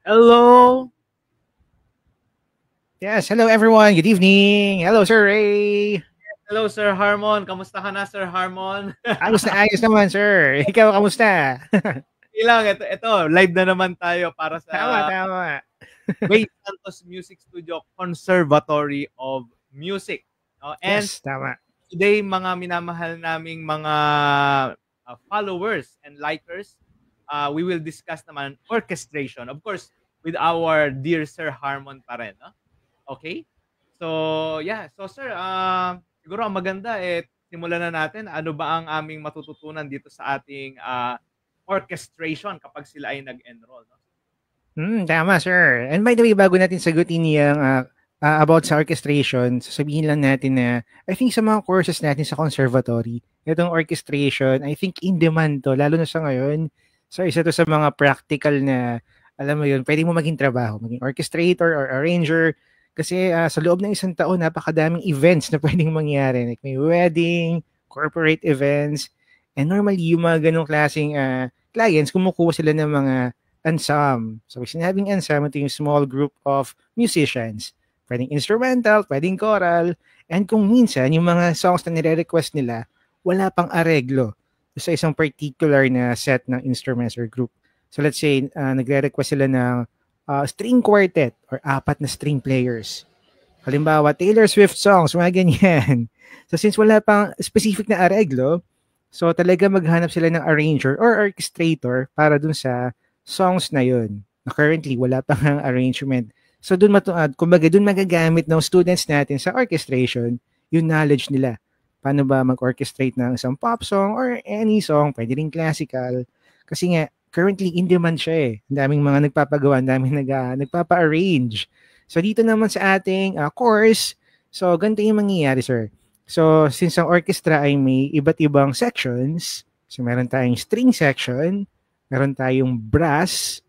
Hello. Yes, hello everyone. Good evening. Hello, Sir Ray. Hello, Sir Harmon. Kamusta ka na, Sir Harmon? Ayos naman, sir. Ikaw, kamusta? Ilang, ito, live na naman tayo para Tama, sa tama. Wade Santos Music Studio Conservatory of Music. And Yes, tama. today, mga minamahal naming mga followers and likers, we will discuss naman orchestration. Of course, with our dear Sir Harmon pa rin. No? Okay? So, yeah. So, sir, siguro ang maganda simulan na natin. Ano ba ang aming matututunan dito sa ating orchestration kapag sila ay nag-enroll? No? Tama, sir. And by the way, bago natin sagutin yung about sa orchestration, sasabihin lang natin na I think sa mga courses natin sa conservatory, itong orchestration, I think in demand to, lalo na sa ngayon. So, isa to sa mga practical na, alam mo yun, pwede mo maging trabaho, maging orchestrator or arranger. Kasi sa loob ng isang taon, napakadaming events na pwedeng mangyari. Like may wedding, corporate events, and normally yung mga ganong klaseng clients, kumukuha sila ng mga ensemble. So, pag sinabing ensemble, ito yung small group of musicians. Pwedeng instrumental, pwedeng choral, and kung minsan, yung mga songs na nire-request nila, wala pang areglo sa isang particular na set ng instruments or group. So, let's say, nagre-request sila ng string quartet or apat na string players. Halimbawa, Taylor Swift songs, mga ganyan. So, since wala pang specific na areglo, so talaga maghanap sila ng arranger or orchestrator para dun sa songs na yun. Na currently, wala pang arrangement. So, dun kumbaga, dun magagamit ng students natin sa orchestration yung knowledge nila. Paano ba mag-orchestrate ng isang pop song or any song, pwede rin classical. Kasi nga, currently in demand siya eh. Ang daming mga nagpapagawa, ang daming nagpapa-arrange. So, dito naman sa ating course, so ganito yung mangyayari, sir. So, since ang orchestra ay may iba't ibang sections, so meron tayong string section, meron tayong brass,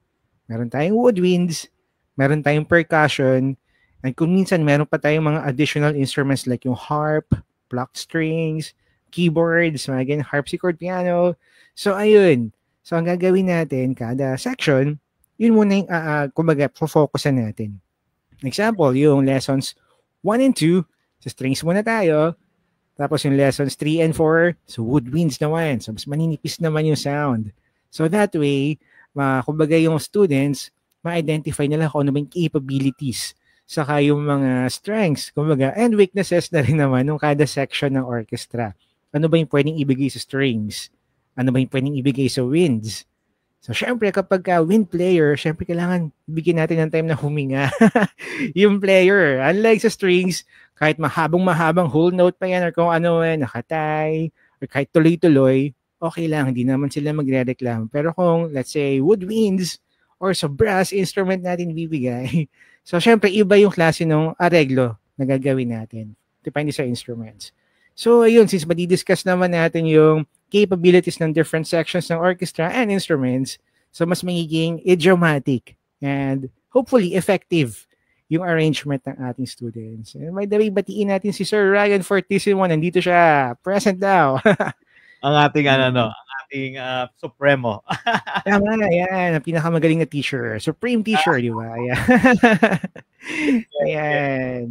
meron tayong woodwinds, meron tayong percussion, and kung minsan meron pa tayong mga additional instruments like yung harp, plucked strings, keyboards, mga ganyan, harpsichord, piano. So, ayun. So, ang gagawin natin, kada section, yun muna yung, kumbaga, focusan natin. Example, yung lessons 1 and 2, sa strings muna tayo. Tapos yung lessons 3 and 4, so woodwinds naman. So mas maninipis naman yung sound. So that way, kumbaga yung students, ma-identify nila kung ano ba yung capabilities saka yung mga strengths, kumbaga, and weaknesses na rin naman ng kada section ng orchestra. Ano ba yung pwedeng ibigay sa strings? Ano ba yung pwedeng ibigay sa winds? So, syempre, kapag wind player, syempre, kailangan bigyan natin ng time na huminga. Yung player, unlike sa strings, kahit mahabang whole note pa yan or kung ano nakatay, or kahit tuloy-tuloy, okay lang, hindi naman sila magre-reklamo. Pero kung, let's say, woodwinds, or sa brass instrument natin bibigay, so, syempre, iba yung klase ng areglo na gagawin natin. Depende sa instruments. So, ayun, since madidiscuss naman natin yung capabilities ng different sections ng orchestra and instruments, so mas magiging idiomatic and hopefully effective yung arrangement ng ating students. And by the way, batiin natin si Sir Ryan Fortissimo. Nandito siya. Present daw. Ang ating, ang ating supremo. Tama na, yan. Ang pinakamagaling na teacher. Supreme teacher, di ba? Ayan. Ayan.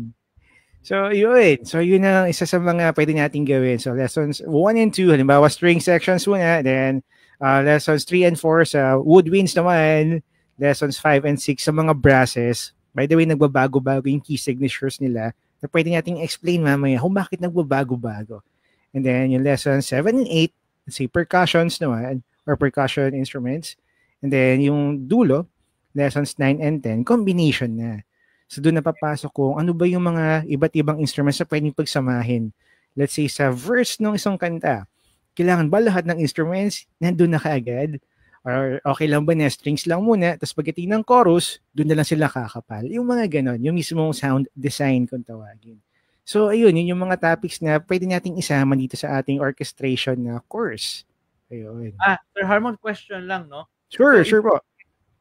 So, yun. So, yun ang isa sa mga pwede natin gawin. So, lessons 1 and 2, halimbawa string sections muna. Then, lessons 3 and 4 sa woodwinds naman. Lessons 5 and 6 sa mga brasses. By the way, nagbabago-bago yung key signatures nila na pwede nating explain mamaya kung bakit nagbabago-bago. And then, yung lessons 7 and 8, let's say percussions naman, or percussion instruments. And then, yung dulo, lessons 9 and 10, combination na. So doon napapasok kung ano ba yung mga iba't ibang instruments na pwedeng pagsamahin. Let's say sa verse ng isang kanta, kailangan ba lahat ng instruments nandun na kaagad? Or okay lang ba na strings lang muna, tapos pagdating ng chorus, doon na lang sila kakapal. Yung mga ganon, yung mismong sound design kung tawagin. So ayun, yun yung mga topics na pwede nating isama dito sa ating orchestration na course. Ayun. Sir Harmon, question lang, no? Sure, sure po.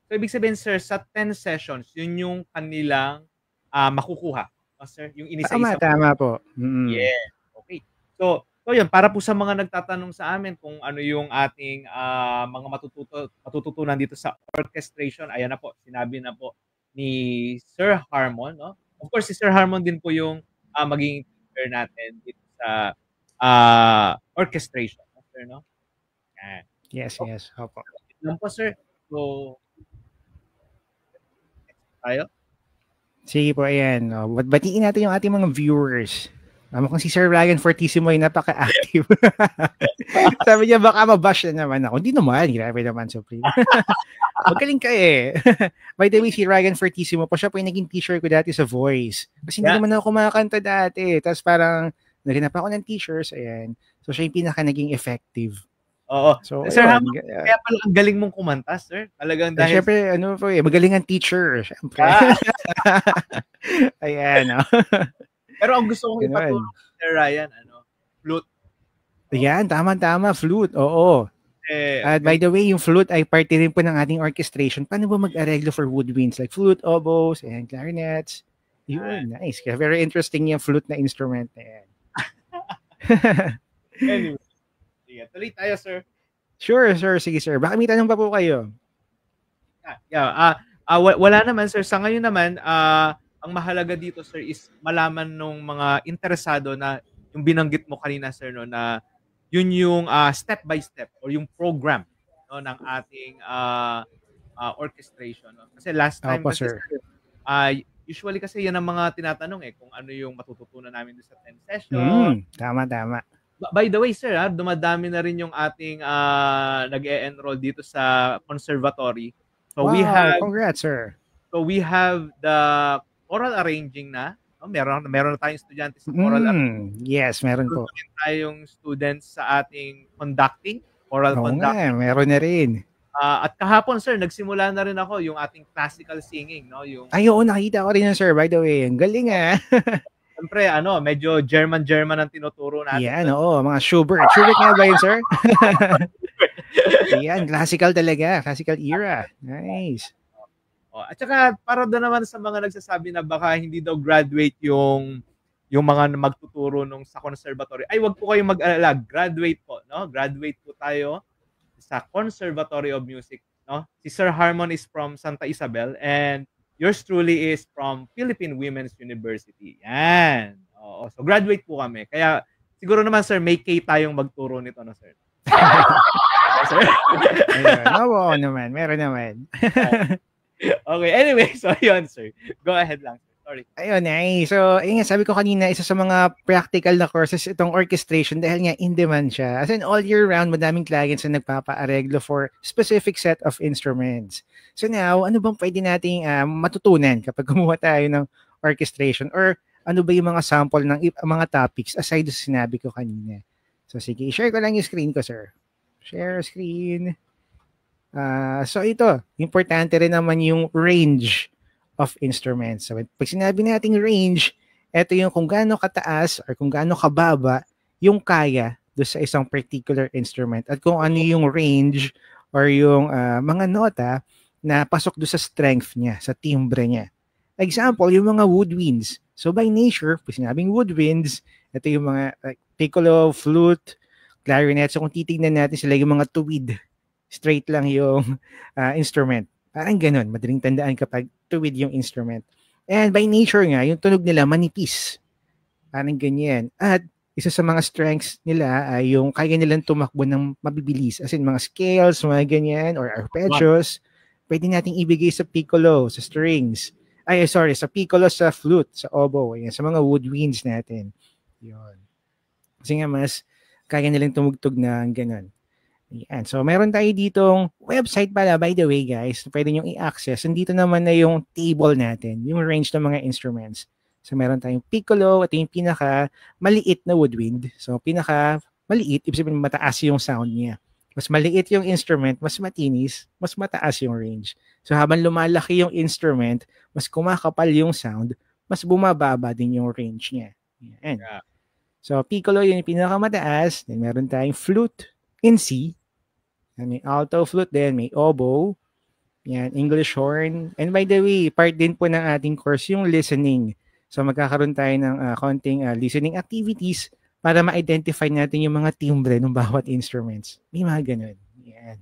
So, ibig sabihin, sir, sa 10 sessions, yun yung kanilang makukuha. No, sir? Yung Tama, inisa-isa. tama po. Mm-hmm. Yeah. Okay. So, So yun, para po sa mga nagtatanong sa amin kung ano yung ating mga matututunan dito sa orchestration, ayan na po, sinabi na po ni Sir Harmon, no? Of course, si Sir Harmon din po yung magiging teacher natin dito sa orchestration, no, sir, no? Yan. Yes, Okay, yes. Opo. lang po, sir. So, tayo. Sige po, ayan. Batiin natin yung ating mga viewers. Mukhang si Sir Ryan Fortissimo ay napaka-active. Sabi niya, baka mabash na naman ako. Hindi naman, grabe naman, Supreme. Magaling ka eh. By the way, si Ryan Fortissimo po, siya po yung naging teacher ko dati sa Voice. Kasi hindi naman ako kumakanta dati. Tapos parang, naghanap ako ng teachers, ayan. So, siya yung pinaka naging effective. Oo. So, Sir Hamon, kaya pala ang galing mong kumanta, sir. Talagang dahil... Siyempre, ano po magaling ang teacher. Siyempre. Ayan, no? Pero ang gusto kong ipatulong Sir Ryan, flute. Ayan, tama, flute. Oo. At by the way, yung flute ay parte rin po ng ating orchestration. Paano ba mag-areglo for woodwinds? Like flute, oboes, and clarinets. Yun, nice. Kaya very interesting yung flute na instrument na yan. Anyway, sige, tuloy tayo, sir. Sure, sir. Sige, sir. Baka may tanong pa po kayo. Wala naman, sir. Sa ngayon naman, ang mahalaga dito, sir, is malaman nung mga interesado na yung binanggit mo kanina, sir, no, na yun yung step by step or yung program, no, ng ating orchestration, no? Kasi last time Opo, kasi, sir. Usually kasi yan ang mga tinatanong kung ano yung matututunan namin doon sa 10 session. Tama. By the way, sir, dumadami na rin yung ating nag-e-enroll dito sa conservatory. So wow, congrats, sir. So we have the choral arranging na. Meron na tayong estudyante sa choral arranging. Yes, meron po. Meron tayong students sa ating conducting, choral conducting. Meron na rin. At kahapon, sir, nagsimula na rin ako yung ating classical singing, no? Oo, nakita ko rin yan, sir, by the way. Ang galing, Siyempre, medyo German ang tinuturo natin. Yan, oo, mga Schubert. Schubert nga ba yun, sir? Yan, classical talaga. Classical era. Nice. At saka para doon naman sa mga nagsasabi na baka hindi daw graduate yung mga magtuturo nung sa conservatory. Ay, wag po kayong mag-alala. Graduate po, no? Graduate po tayo sa Conservatory of Music, no? Si Sir Harmon is from Santa Isabel and yours truly is from Philippine Women's University. Yan. Oo. So graduate po kami. Kaya siguro naman, sir, may K tayong magturo nito, no, sir? Sir? Oo naman. Meron naman. Okay, anyway, so yun, sir. Go ahead lang, sir. Sorry. Ayun, So, ayun nga, sabi ko kanina, isa sa mga practical na courses itong orchestration dahil nga in demand siya. As in, all year round, madaming clients na nagpapa-areglo for specific set of instruments. So now, ano bang pwede nating matutunan kapag kumuha tayo ng orchestration? Or ano ba yung mga sample ng mga topics aside sa sinabi ko kanina? So, sige, share ko lang yung screen ko, sir. Share screen. So ito, importante rin naman yung range of instruments. So pag sinabi nating range, ito yung kung gaano kataas or kung gaano kababa yung kaya do sa isang particular instrument at kung ano yung range or yung mga nota na pasok do sa strength niya, sa timbre niya. Example, yung mga woodwinds. So by nature, pag sinabing woodwinds, ito yung mga piccolo, flute, clarinet. So kung titignan natin sila yung mga tuwid, straight lang yung instrument. Parang ganun, madaling tandaan kapag tuwid yung instrument. And by nature nga, yung tunog nila manipis. Parang ganyan. At isa sa mga strengths nila ay yung kaya nilang tumakbo ng mabibilis. As in mga scales, mga ganyan, or arpeggios. Pwede nating ibigay sa piccolo, sa strings. Sa piccolo, sa flute, sa oboe, ayan, sa mga woodwinds natin. Yun. Kasi nga mas kaya nilang tumugtog na ganun. Yan. So, meron tayo ditong website pala, by the way, guys. Pwede nyo i-access. Nandito naman na yung table natin, yung range ng mga instruments. So, meron tayong piccolo. Ito yung pinaka-maliit na woodwind. So, pinaka-maliit, ibig sabihin mataas yung sound niya. Mas maliit yung instrument, mas matinis, mas mataas yung range. So, habang lumalaki yung instrument, mas kumakapal yung sound, mas bumababa din yung range niya. Yan. Yeah. So, piccolo yun yung pinakamataas. Then, meron tayong flute in C. May alto flute din, may oboe, yan, English horn. And by the way, part din po ng ating course yung listening. So magkakaroon tayo ng konting listening activities para ma-identify natin yung mga timbre ng bawat instruments. May mga ganun. Yan.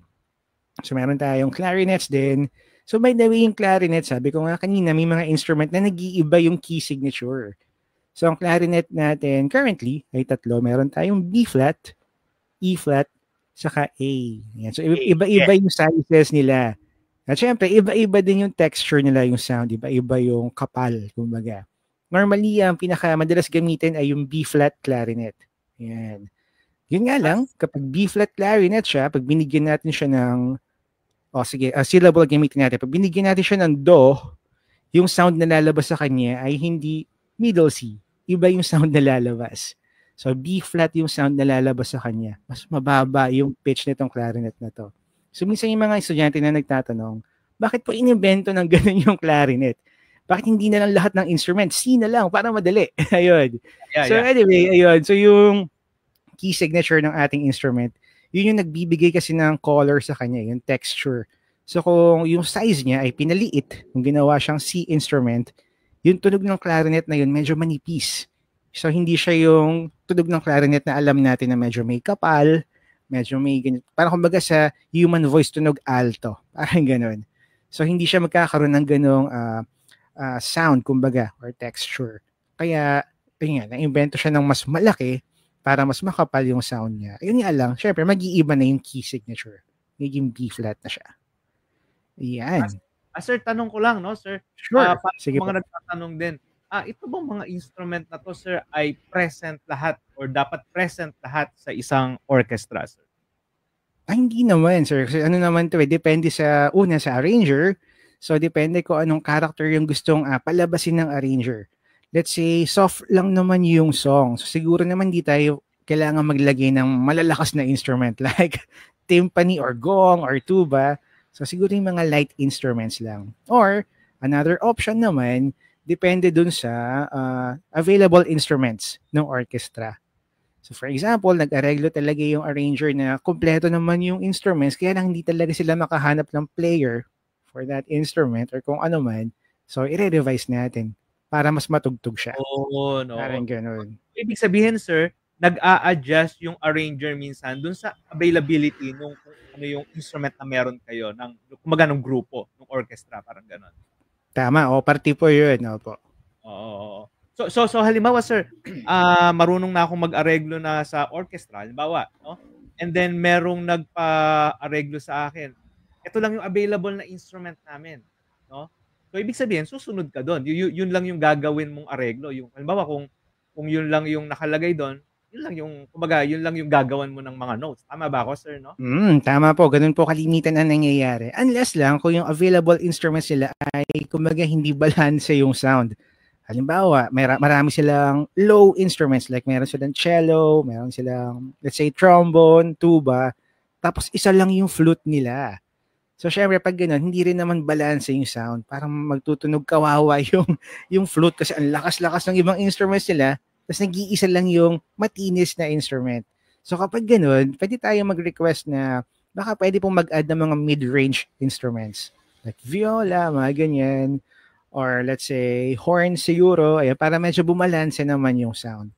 So meron tayong clarinets din. So by the way, yung clarinet, sabi ko nga kanina, may mga instrument na nag-iiba yung key signature. So ang clarinet natin currently ay tatlo. Meron tayong B flat, E flat, saka A. Yan. So iba-iba yung sizes nila. At syempre, iba-iba din yung texture nila, yung sound. Iba-iba yung kapal, kumbaga. Normally, ang pinakamadalas gamitin ay yung B flat clarinet. Yan. Yun nga lang, kapag B flat clarinet siya, pag binigyan natin siya ng syllable gamitin natin. Pag binigyan natin siya ng do, yung sound na lalabas sa kanya ay hindi middle C. Iba yung sound na lalabas. So, B flat yung sound na lalabas sa kanya. Mas mababa yung pitch nitong clarinet na to. So, minsan yung mga estudyante na nagtatanong, bakit po inimbento ng ganun yung clarinet? Bakit hindi na lang lahat ng instrument? C na lang, para madali. Ayun. Anyway, ayun. So, yung key signature ng ating instrument, yun yung nagbibigay kasi ng color sa kanya, yung texture. So kung yung size niya ay pinaliit, kung ginawa siyang C instrument, yung tunog ng clarinet na yun medyo manipis. So hindi siya yung tunog ng clarinet na alam natin na medyo may kapal, medyo may ganyan. Parang kumbaga sa human voice tunog alto. Parang ganun. So hindi siya magkakaroon ng ganong sound, kumbaga, or texture. Kaya, yun nga, na-invento siya ng mas malaki para mas makapal yung sound niya. Ayun nga lang, syempre, mag-iiba na yung key signature. Naging B flat na siya. Yan. Sir, tanong ko lang, no, sir? Sure. Sige mga nagtatanong din, ito bang mga instrument na to, sir, ay present lahat or dapat present lahat sa isang orchestra, sir? Hindi naman, sir. Kasi ano naman to, depende sa arranger. So, depende kung anong character yung gustong palabasin ng arranger. Let's say, soft lang naman yung song. So, siguro naman di tayo kailangan maglagay ng malalakas na instrument like timpani or gong or tuba. So, siguro yung mga light instruments lang. Or, another option naman, depende dun sa available instruments ng orchestra. So, for example, nag-areglo talaga yung arranger na kumpleto naman yung instruments, kaya lang hindi talaga sila makahanap ng player for that instrument or kung ano man. So, i-revise natin para mas matugtog siya. Oo, no. Parang ganun. Ibig sabihin, sir, nag-a-adjust yung arranger minsan dun sa availability nung ano yung instrument na meron kayo ng kumaga ng grupo, ng orchestra, parang gano'n. Tama, party po yun, opo. Oo. So halimbawa, sir, marunong na akong mag-areglo na sa orchestra, halimbawa, no? And then merong nagpa-areglo sa akin. Ito lang yung available na instrument namin, no? So ibig sabihin, susunod ka doon. Yun lang yung gagawin mong areglo. Yung halimbawa kung yun lang yung nakalagay doon, yun lang yung gagawan mo ng mga notes. Tama ba ako, sir, no? Tama po. Ganun po kalimitan ang nangyayari. Unless lang kung yung available instruments sila ay kumbaga hindi balance yung sound. Halimbawa, marami silang low instruments like meron silang cello, meron silang, let's say, trombone, tuba, tapos isa lang yung flute nila. So, syempre, pag gano'n, hindi rin naman balance yung sound. Parang magtutunog kawawa yung flute kasi ang lakas-lakas ng ibang instruments nila, tapos nag-iisa lang yung matinis na instrument. So, kapag gano'n, pwede tayo mag-request na baka pwede pong mag-add ng mga mid-range instruments like viola, mga ganyan, or let's say, horn siguro, ayan, para medyo bumalanse naman yung sound.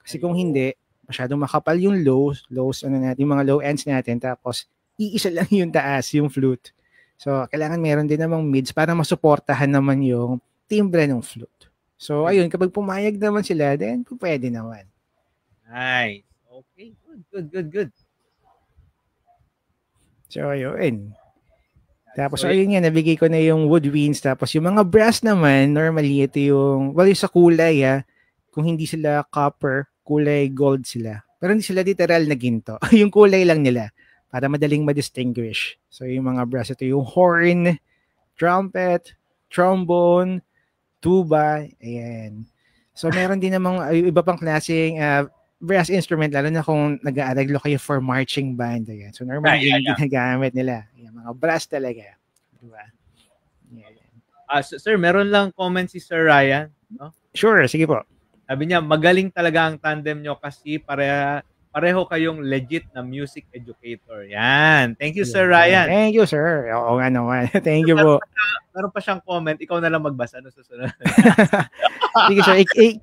Kasi kung hindi, masyadong makapal yung lows, yung mga low ends natin, tapos iisa lang yung taas, yung flute. So, kailangan meron din namang mids para masuportahan naman yung timbre ng flute. So, ayun, kapag pumayag naman sila, then pwede naman. Nice. Okay, good. So, ayun. Tapos, ayun nga, nabigay ko na yung woodwinds. Tapos, yung mga brass naman, normally, ito yung sa kulay, kung hindi sila copper, kulay gold sila. Pero hindi sila literal na ginto. Yung kulay lang nila para madaling ma-distinguish. So, yung mga brass, ito yung horn, trumpet, trombone, tuba, ayan. So, meron din namang iba pang klaseng brass instrument, lalo na kung nag-aareglo kayo for marching band. Ayan. So, normally, yung ginagamit nila. Ayan, mga brass talaga. Diba? Yeah. Sir, meron lang comment si Sir Ryan. No? Sure, sige po. Sabi niya, magaling talaga ang tandem nyo kasi pareho kayong legit na music educator. Yan. Thank you, Sir Yeah. Ryan. Thank you, sir. Oo nga naman. Thank you po. Meron pa siyang comment. Ikaw na lang magbasa. Ano susunod? Sige, sir.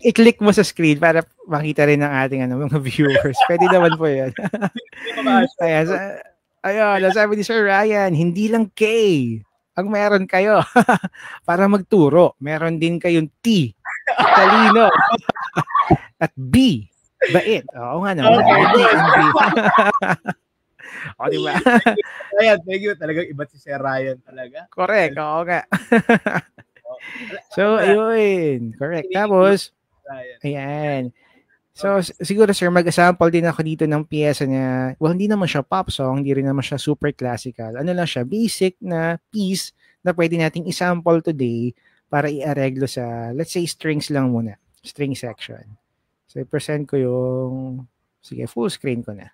I-click mo sa screen para makita rin ng ating mga viewers. Pwede naman po yan. Ayan, sabi ni Sir Ryan, hindi lang K ang meron kayo para magturo. Meron din kayong T, talino, at B, bait. Oo nga naman. O, diba? Ryan, thank you. Talagang iba si Sir Ryan talaga. Correct. Oo nga. So, ayun. Correct. Tapos, ayan. So, siguro sir, mag-sample din ako dito ng piyesa niya. Well, hindi naman siya pop song, hindi rin naman siya super classical. Ano lang siya, basic na piece na pwede nating isample today para i-areglo sa, let's say, strings lang muna. String section. So, i-present ko yung, sige, full screen ko na.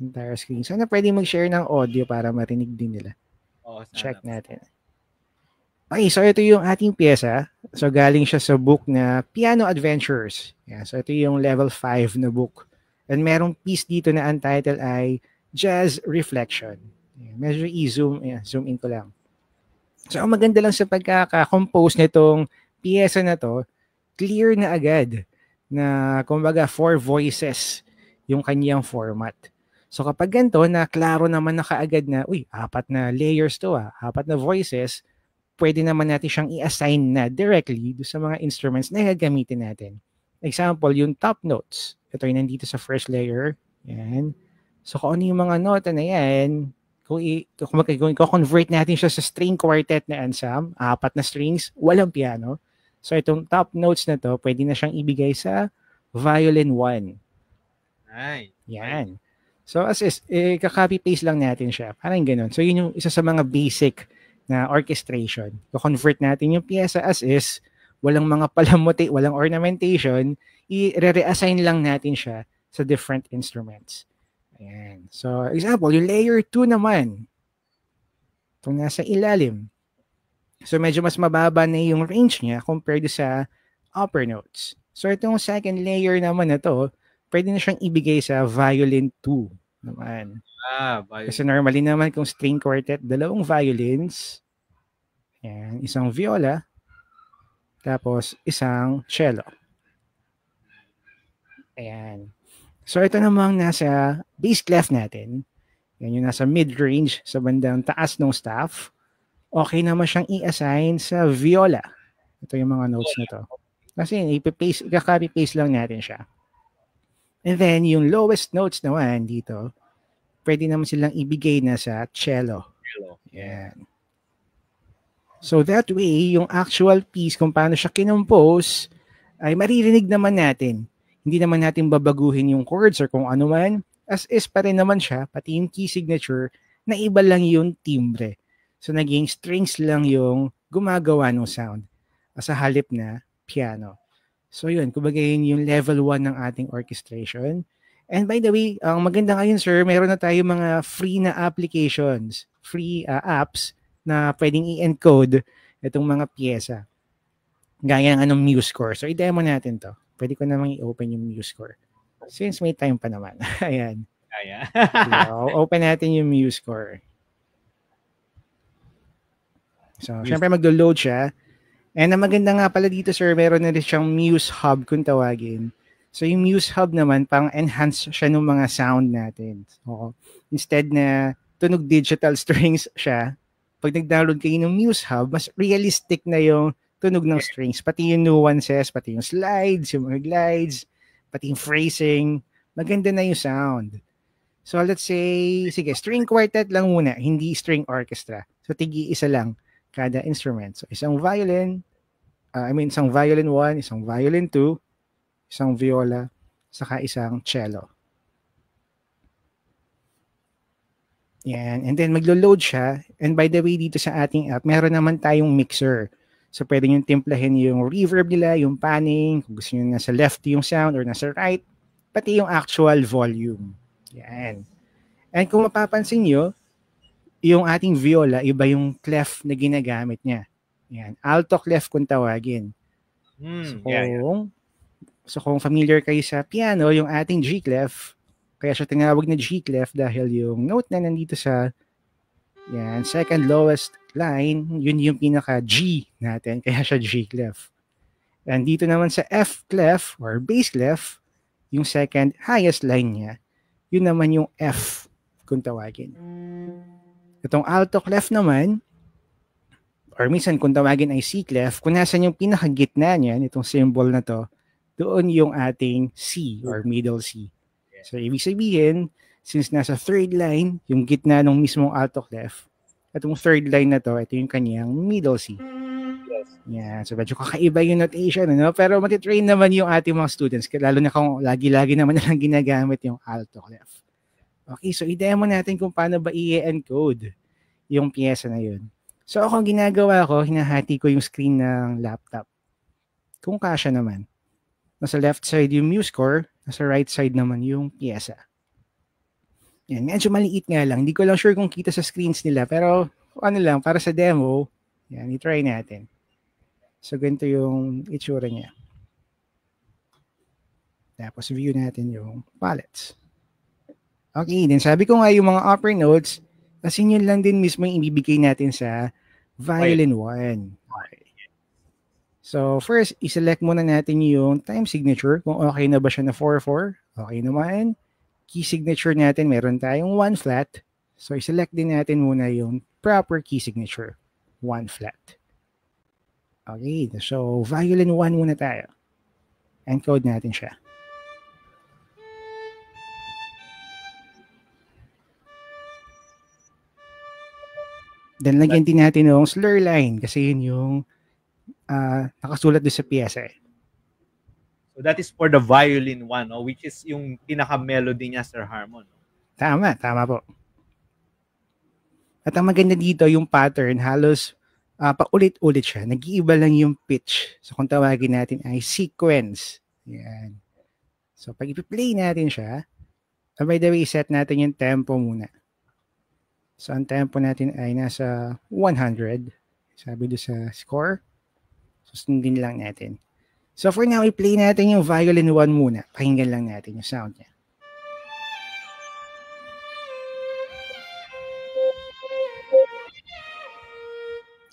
Entire screen. Sana pwede mag-share ng audio para marinig din nila. Check natin. Okay, so ito yung ating pyesa. So galing siya sa book na Piano Adventures. Yeah, so ito yung level 5 na book. And merong piece dito na untitled ay Jazz Reflection. Yeah, medyo zoom in ko lang. So ang maganda lang sa pagkaka-compose nitong pyesa na to, clear na agad na kumbaga 4 voices yung kanyang format. So kapag ganito na klaro naman na kaagad na, 4 na layers to 4 na voices, pwede naman natin siyang i-assign na directly do sa mga instruments na gagamitin natin. Example, yung top notes. Ito yung nandito sa first layer. Yan. So kung ano yung mga nota na yan, kung i-convert natin siya sa string quartet na ensemble, 4 na strings, walang piano. So itong top notes na to, pwede na siyang ibigay sa violin 1. Nice. Yan. So as is, kaka-copy-paste lang natin siya. Parang ganun. So yun yung isa sa mga basic na orchestration. I-convert natin yung pyesa as is, walang mga palamuti, walang ornamentation, i-reassign lang natin siya sa different instruments. Ayan. So, example, yung layer 2 naman, itong nasa ilalim. So, medyo mas mababa na yung range niya compared sa upper notes. So, itong second layer naman na to, pwede na siyang ibigay sa violin 2 naman. Violin. Kasi normally naman kung string quartet, 2 violins, yan, isang viola, tapos isang cello. Ayan. So ito namang nasa bass clef natin. Yan yung nasa mid-range sa bandang taas ng staff. Okay naman siyang i-assign sa viola. Ito yung mga notes na to. Kasi i-copy-paste lang natin siya. And then yung lowest notes naman dito, pwede naman silang ibigay na sa cello. Yan. So that way, yung actual piece, kung paano siya kinompose, ay maririnig naman natin. Hindi naman natin babaguhin yung chords or kung ano man. As is pa rin naman siya, pati yung key signature, na iba lang yung timbre. So naging strings lang yung gumagawa ng sound sa halip na piano. So yun, kumbaga yun yung level 1 ng ating orchestration. And by the way, ang maganda ngayon sir, meron na tayo mga free na applications, free apps na pwedeng i-encode itong mga pyesa. Gaya ng MuseScore. So i-demo natin to. Pwede ko namang i-open yung MuseScore. Since may time pa naman. Ayan. Open natin yung MuseScore. So, syempre magdo-load siya. And ang maganda nga pala dito, sir, meron na rin siyang Muse Hub kung tawagin. So, yung Muse Hub naman, pang-enhance siya ng mga sound natin. So, instead na tunog digital strings siya, pag nag-download kayo ng Muse Hub, mas realistic na yung tunog ng strings. Pati yung nuances, pati yung slides, yung mga glides, pati yung phrasing. Maganda na yung sound. So, let's say, sige, string quartet lang muna, hindi string orchestra. So, tigi-isa lang kada instrument. So, isang violin 1, isang violin 2, isang viola, saka isang cello. Yan. And then, maglo-load siya. And by the way, dito sa ating app, meron naman tayong mixer. So, pwede nyo timplahin yung reverb nila, yung panning, kung gusto nyo nasa left yung sound or nasa right, pati yung actual volume. Yan. And kung mapapansin nyo, yung ating viola, iba yung clef na ginagamit niya. Yan. Alto clef kung tawagin. So kung familiar kayo sa piano, yung ating G clef, kaya siya tinawag na G clef dahil yung note na nandito sa second lowest line, yun yung pinaka G natin, kaya siya G clef. And dito naman sa F clef or bass clef, yung second highest line niya, yun naman yung F kung tawagin. Itong alto clef naman, or minsan kung tawagin ay C clef, kung nasan yung pinakagitna niyan, itong symbol na to, doon yung ating C or middle C. So, ibig sabihin, since nasa third line, yung gitna ng mismong alto clef, itong third line na to, ito yung kanyang middle C. Yan. So, medyo kakaiba yung notation, ano? Pero matitrain naman yung ating mga students, lalo na kung lagi-lagi naman nalang ginagamit yung alto clef. Okay, so i-demo natin kung paano ba i-encode yung piyesa na yun. So, ako ang ginagawa ko, hinahati ko yung screen ng laptop. Kung kasya naman. Nasa left side yung MuseScore, nasa right side naman yung piyesa. Yan, medyo maliit nga lang. Hindi ko lang sure kung kita sa screens nila, pero ano lang, para sa demo, yan, i-try natin. So, ganito yung itsura niya. Tapos, view natin yung palettes. Okay, then sabi ko nga yung mga upper notes, kasi yun lang din mismo yung ibibigay natin sa violin 1. Okay. So, first, iselect muna natin yung time signature, kung okay na ba siya na 4-4. Okay naman. Key signature natin, meron tayong 1 flat. So, iselect din natin muna yung proper key signature, 1 flat. Okay, so violin 1 muna tayo. Encode natin siya. Then, lagyan din natin yung slur line kasi yun yung nakasulat doon sa piyesa. So that is for the violin 1, no? Which is yung pinaka-melody niya, Sir Harmon. Tama po. At ang maganda dito, yung pattern, halos paulit-ulit siya. Nag-iiba lang yung pitch. So kung tawagin natin ay sequence. Yan. So pag i-play natin siya, by the way, set natin yung tempo muna. So ang tempo natin ay nasa 100. Sabi doon sa score. Susundin lang natin. So for now, i-play natin yung violin 1 muna. Pakinggan lang natin yung sound niya.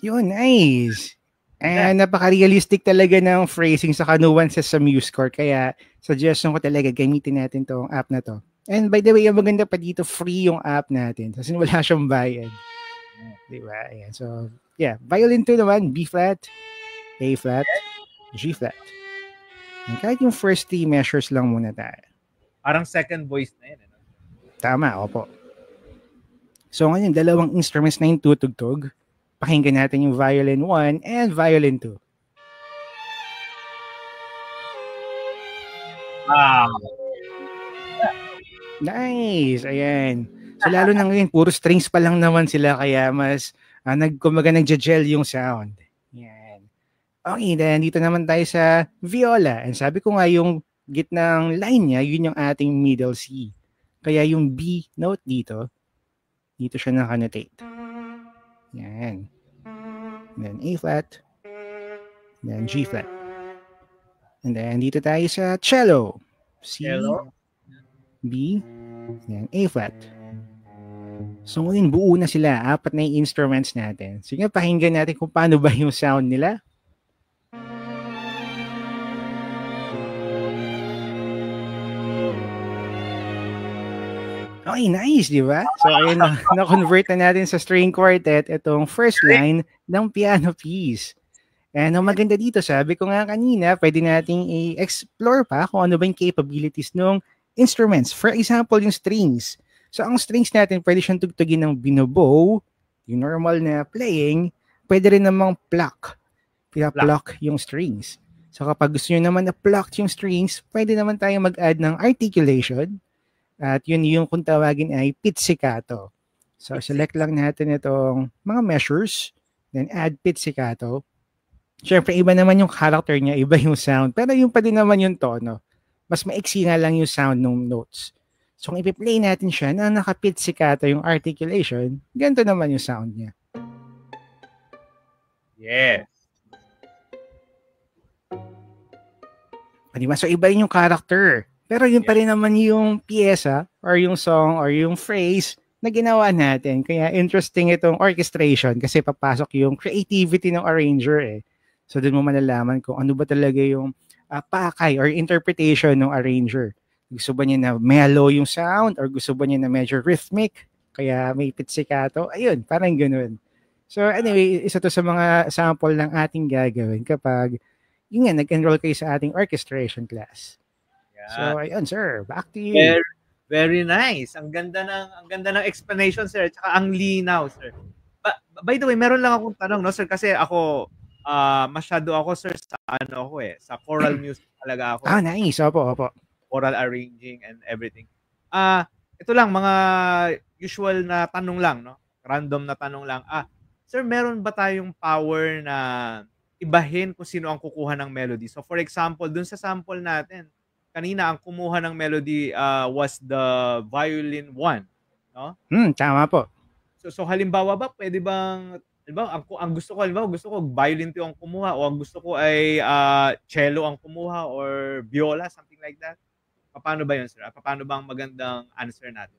Yun, nice. And napaka-realistic talaga ng phrasing sa nuances sa MuseScore. Kaya suggestion ko talaga gamitin natin tong app na to. And by the way, ang maganda pa dito, free yung app natin. Kasi wala siyang bayad. Diba? Ayan. So, yeah. Violin 2 naman, B flat, A flat, G flat. And kahit yung first 3 measures lang muna tayo. Parang second voice na yun. Tama, opo. So ngayon, dalawang instruments na yung tutugtog. Pakinggan natin yung violin 1 and violin 2. Wow. Nice! Ayan. So lalo na ngayon, puro strings pa lang naman sila kaya mas nag-gel yung sound. Yan. Okay, then dito naman tayo sa viola. And sabi ko nga yung gitnang line niya, yun yung ating middle C. Kaya yung B note dito siya naka-notate. Yan. And then A flat. And then G flat. And then dito tayo sa cello. C, Cello. B, and A flat. So ngayon buo na sila. 4 na yung instruments natin. Sige, pakinggan natin kung paano ba yung sound nila. Okay, nice, di ba? So, ayun, na-convert na natin sa string quartet itong first line ng piano piece. And ang maganda dito, sabi ko nga kanina, pwede nating i-explore pa kung ano ba yung capabilities ng instruments. For example, yung strings. So, ang strings natin, pwede siyang tugtugin ng binobow, yung normal na playing, pwede rin namang pluck. Pluck yung strings. So, kapag gusto nyo naman na pluck yung strings, pwede naman tayo mag-add ng articulation. At yun yung kung tawagin ay pizzicato. So, select lang natin itong mga measures, then add pizzicato. Siyempre, iba naman yung character niya, iba yung sound, pero yung pa din naman yung tono. Mas maiksi nga lang yung sound ng notes. So, kung ipi-play natin siya na naka-pizzicato yung articulation, ganito naman yung sound niya. Yes. Di ba? So, iba rin yung character. Pero yun pa rin naman yung pyesa or yung song or yung phrase na ginawa natin. Kaya interesting itong orchestration kasi papasok yung creativity ng arranger eh. So, doon mo malalaman kung ano ba talaga yung pakay or interpretation ng arranger. Gusto ba niya na mellow yung sound or gusto ba niya na medyo rhythmic? Kaya may pizzicato. Ayun, parang ganun. So anyway, isa to sa mga sample ng ating gagawin kapag yun nga, nag-enroll kayo sa ating orchestration class. Yeah. So ayun sir, back to you. Very, very nice. Ang ganda ng explanation, sir. Tsaka ang linaw, sir. By the way, meron lang akong tanong, no, sir, kasi ako masyado ako, sir, sa sa choral music talaga ako. Nice. Opo. Choral arranging and everything. Ito lang, mga usual na tanong lang, no? Random na tanong lang. Sir, meron ba tayong power na ibahin kung sino ang kukuha ng melody? So, for example, dun sa sample natin, kanina ang kumuha ng melody was the violin 1, no? Tama po. So halimbawa ba pwede bang ang gusto ko violin 2 ang kumuha o ang gusto ko ay cello ang kumuha or viola, something like that? Paano ba 'yun, sir? Paano bang magandang answer natin?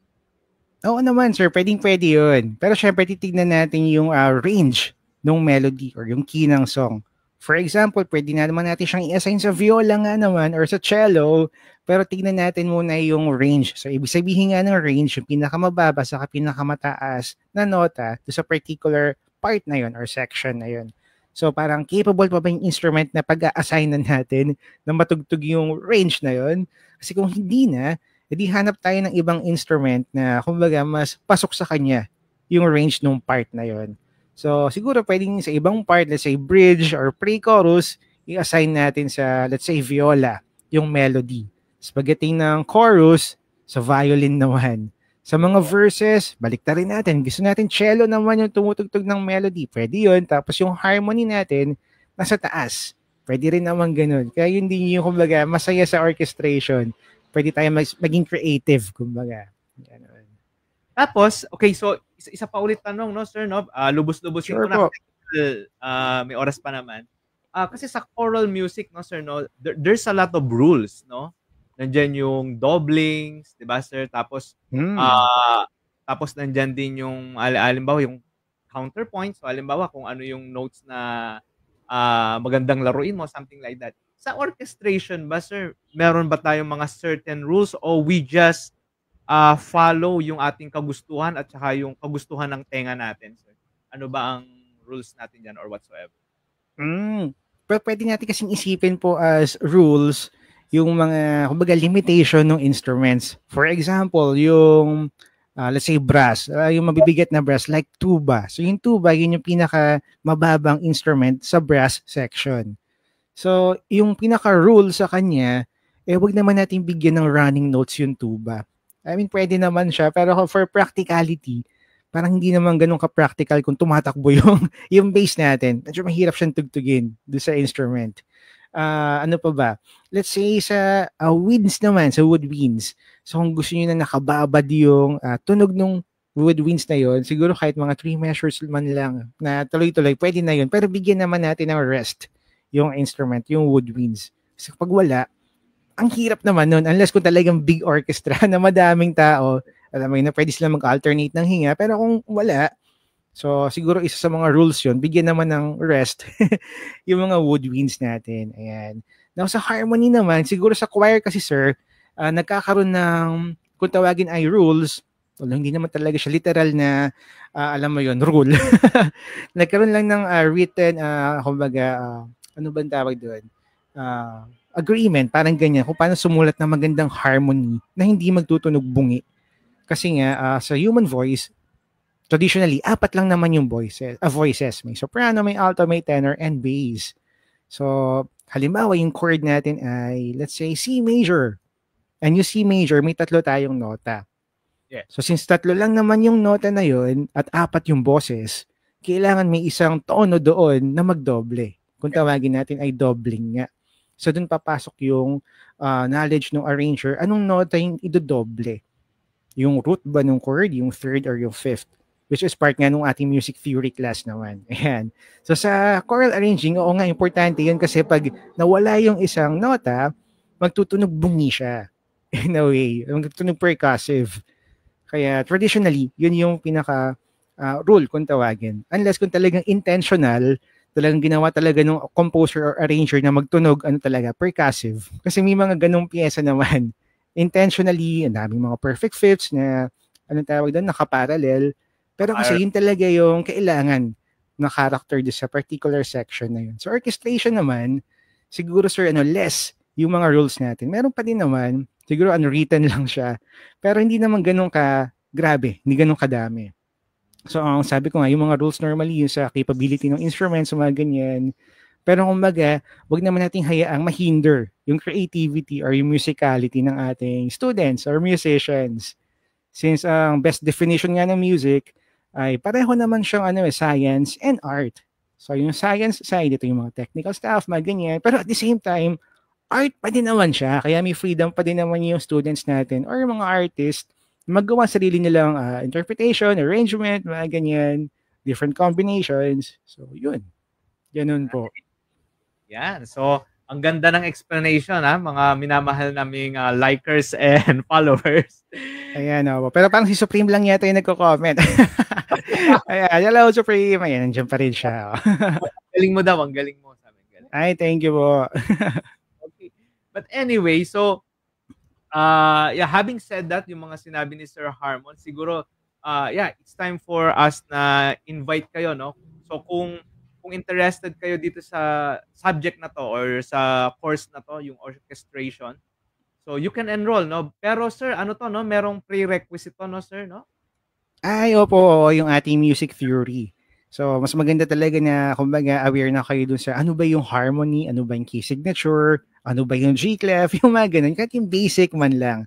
Oo naman sir, pwede yun. Pero syempre titignan natin yung range ng melody or yung key ng song. For example, pwede na naman natin siyang i-assign sa viola nga naman or sa cello, pero tignan natin muna yung range. So, ibig sabihin nga ng range, yung pinakamababa sa pinakamataas na nota sa particular part na yun or section na yun. So, parang capable pa ba yung instrument na pag-a-assign natin na matugtog yung range na yun? Kasi kung hindi na, edi hanap tayo ng ibang instrument na kumbaga mas pasok sa kanya yung range ng part na yun. So, siguro pwedeng sa ibang part, let's say bridge or pre-chorus, i-assign natin sa, let's say, viola, yung melody. Sa pagdating ng chorus, sa violin naman. Sa mga verses, baliktarin natin. Gusto natin cello naman yung tumutugtog ng melody. Pwede yun. Tapos yung harmony natin, nasa taas. Pwede rin naman ganun. Kaya yun din yung, kumbaga, masaya sa orchestration. Pwede tayo maging creative, kumbaga. Ganun. Tapos, okay, so isa pa ulit tanong, no, sir, no? Lubos-lubosin Sure ko na. po. May oras pa naman. Kasi sa choral music, no, sir, no, there's a lot of rules, no? Nandiyan yung doublings, 'di ba, sir? Tapos tapos nandiyan din yung halimbawa yung counterpoint. So halimbawa kung ano yung notes na magandang laruin mo, something like that. Sa orchestration ba, sir, meron ba tayong mga certain rules o we just follow yung ating kagustuhan at saka yung kagustuhan ng tenga natin, sir? Ano ba ang rules natin diyan or whatsoever? Pero pwede natin kasing isipin po as rules yung mga, kumbaga, limitation ng instruments. For example, yung, let's say, brass. Yung mabibigat na brass, like tuba. So, yung tuba, yun yung pinaka mababang instrument sa brass section. So, yung pinaka-rule sa kanya, wag naman natin bigyan ng running notes yung tuba. I mean, pwede naman siya, pero for practicality, parang hindi naman ganun ka-practical kung tumatakbo yung bass natin. Medyo mahirap siyang tugtugin doon sa instrument. Ano pa ba? Let's say sa winds naman, sa woodwinds. So kung gusto niyo na nakababad yung tunog ng woodwinds na yon, siguro kahit mga 3 measures man lang na tuloy-tuloy, pwede na yun. Pero bigyan naman natin ng rest yung instrument, yung woodwinds. Kasi pag wala, ang hirap naman nun unless kung talagang big orchestra na madaming tao, alam mo yun, na pwede sila mag-alternate ng hinga. Pero kung wala, so siguro isa sa mga rules yun, bigyan naman ng rest yung mga woodwinds natin. Ayan. Now sa harmony naman, siguro sa choir kasi sir, nagkakaroon ng, kung tawagin ay rules, well, hindi naman talaga siya literal na, alam mo yun, rule. Nagkaroon lang ng written, kumbaga, ano ba tawag doon? Agreement, parang ganyan, kung paano sumulat ng magandang harmony na hindi magtutunog bungi. Kasi nga, sa human voice, traditionally, 4 lang naman yung voices. May soprano, may alto, may tenor, and bass. So, halimbawa, yung chord natin ay, let's say, C major. And yung C major, may 3 tayong nota. Yeah. So, since 3 lang naman yung nota na yun, at 4 yung boses, kailangan may isang tono doon na magdoble. Kung tawagin natin ay doubling nga. So, doon papasok yung knowledge ng arranger. Anong nota yung idodoble? Yung root ba ng chord, yung 3rd or yung 5th? Which is part nga nung ating music theory class naman. Ayan. So, sa choral arranging, oo nga, importante yun kasi pag nawala yung isang nota, magtutunog bungi siya. In a way, magtutunog percussive. Kaya traditionally, yun yung pinaka rule kung tawagin. Unless kung talagang intentional, talagang ginawa talaga ng composer or arranger na magtunog, ano talaga, percussive. Kasi may mga ganong piyesa naman. Intentionally, ang daming mga perfect fifths na, anong tawag doon, nakaparallel. Pero kasi yun talaga yung kailangan na character doon sa particular section na yun. So orchestration naman, siguro sir, less yung mga rules natin. Meron pa din naman, siguro unwritten lang siya. Pero hindi naman ganun ka grabe, hindi ganun kadami. So, ang sabi ko nga, yung mga rules normally, yung sa capability ng instruments, mga ganyan. Pero kumbaga, wag naman nating hayaang mahinder yung creativity or yung musicality ng ating students or musicians. Since ang best definition nga ng music ay pareho naman siyang science and art. So, yung science side, ito yung mga technical stuff, mga ganyan. Pero at the same time, art pa din naman siya. Kaya may freedom pa din naman yung students natin or yung mga artists magawa sarili nilang interpretation, arrangement, mga ganyan, different combinations. So, yun. Ganun po. Yan. So, ang ganda ng explanation, mga minamahal naming likers and followers. Ayan, pero parang si Supreme lang yata yung nagko-comment. Ayan, hello Supreme. Ayan, nandiyan pa rin siya. Galing mo daw, ang galing mo. Sabi, galing. Ay, thank you po. Okay. But anyway, so, having said that, yung mga sinabi ni Sir Harmon, siguro, it's time for us na invite kayo, no? So, kung interested kayo dito sa subject na to or sa course na to, yung orchestration, so you can enroll, no? Pero sir, ano to, no? Merong prerequisite to, no, sir, no? Ay, opo, yung ating music theory. So, mas maganda talaga na, kumbaga, aware na kayo dun sa ano ba yung harmony, ano ba yung key signature, ano ba yung G-clef, yung mga ganun. Kahit yung basic man lang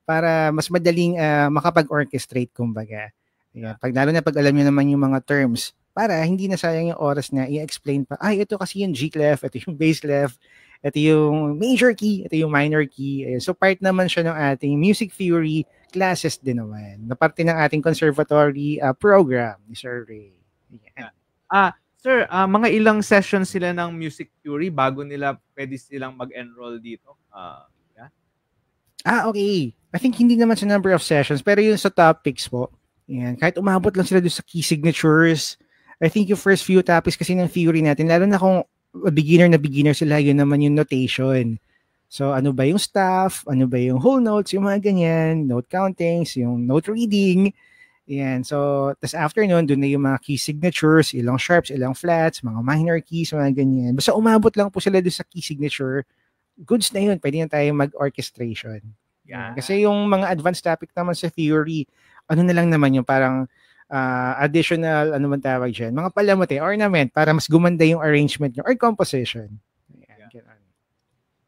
para mas madaling makapag-orchestrate, kumbaga. Ayan. Lalo na pag alam nyo naman yung mga terms para hindi na sayang yung oras na i-explain pa, ay, ito kasi yung G-clef, ito yung bass clef, ito yung major key, ito yung minor key. Ayan. So, part naman siya ng ating music theory classes din naman. Na parte ng ating conservatory program ni Sir Ray. Ayan. Sir, mga ilang sessions sila ng music theory bago nila pwede silang mag-enroll dito? Okay. I think hindi naman sa number of sessions, pero yung sa topics po, yan, kahit umabot lang sila doon sa key signatures, I think yung first few topics kasi ng theory natin, lalo na kung beginner sila, yun naman yung notation. So, ano ba yung staff? Ano ba yung whole notes? Yung mga ganyan, note countings, yung note reading. Yan. So, tas after nun, dun na yung mga key signatures, ilang sharps, ilang flats, mga minor keys, mga ganyan. Basta umabot lang po sila doon sa key signature, goods na yun. Pwede na tayo mag-orchestration. Yan. Kasi yung mga advanced topic naman sa theory, ano na lang naman yung parang additional, ano man tawag dyan, mga palamuti, ornament, para mas gumanda yung arrangement nyo or composition. Yan.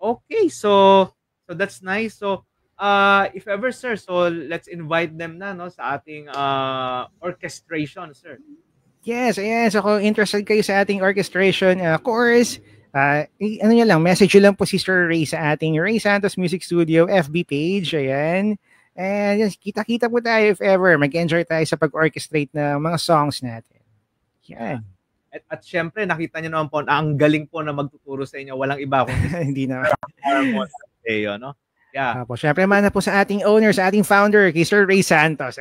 Okay, so that's nice. So, if ever, sir, so let's invite them na, no, sa ating orchestration, sir. Yes, ayan. So kung interested kayo sa ating orchestration course, ano nyo lang, message nyo lang po si Sir Ray sa ating Ray Santos Music Studio FB page. Ayan. And yes, kita-kita po tayo if ever. Mag-enjoy tayo sa pag-orchestrate ng mga songs natin. Yan. At syempre, nakita nyo naman po na ang galing po na magtuturo sa inyo. Walang iba kundi hindi naman. No? Yeah. Po, syempre man na po sa ating owner, sa ating founder, kay Sir Ray Santos.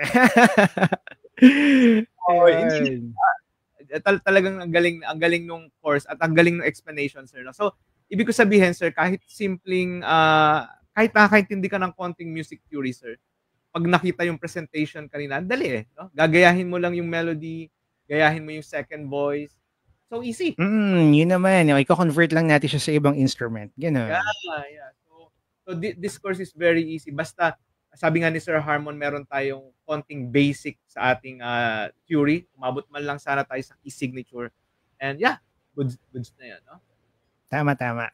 Talagang ang galing nung course at ang galing ng explanation, sir. No? So, ibig ko sabihin, sir, kahit simpleng kahit nakakaintindi ka ng konting music theory, sir, pag nakita yung presentation kanina, dali no? Gagayahin mo lang yung melody, gayahin mo yung second voice. So easy. Yun naman. Iko-convert lang natin siya sa ibang instrument. Ganun. Yeah. So this course is very easy. Basta, sabi nga ni Sir Harmon, meron tayong konting basic sa ating theory. Umabot man lang sana tayo sa key signature. And goods na yan. No? Tama.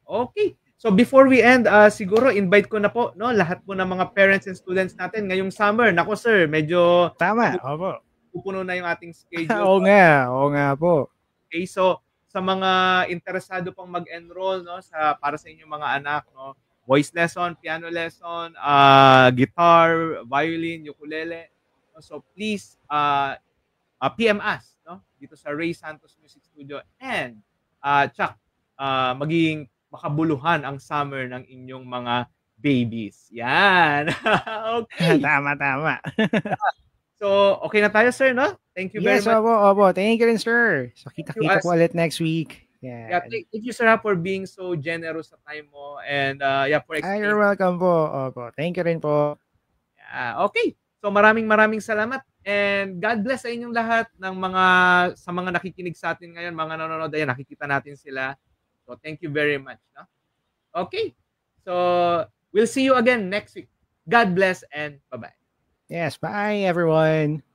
Okay. So before we end, siguro invite ko na po, no, lahat po ng mga parents and students natin ngayong summer. Nako sir, medyo tama. Opo. Pupuno na yung ating schedule. Oo nga po. Okay, so sa mga interesado pang mag-enroll, no, para sa inyong mga anak, no, voice lesson, piano lesson, guitar, violin, ukulele. So please PM us, no, dito sa Ray Santos Music Studio, and Chuck, magiging makabuluhan ang summer ng inyong mga babies. Yan. Okay. Tama. So, okay na tayo, sir, no? Thank you very Yes, much. opo. Thank you rin, sir. So, You kita-kita po ulit next week. Yeah, Yan. thank you, sir, for being so generous sa time mo and for Ay, you're explaining. welcome po. Opo. Thank you rin po. Yeah, okay. So, maraming salamat and God bless sa inyong lahat ng sa mga nakikinig sa atin ngayon, mga nanonood, ayan, nakikita natin sila. So, thank you very much, no? Okay. So, we'll see you again next week. God bless and bye-bye. Yes, bye everyone.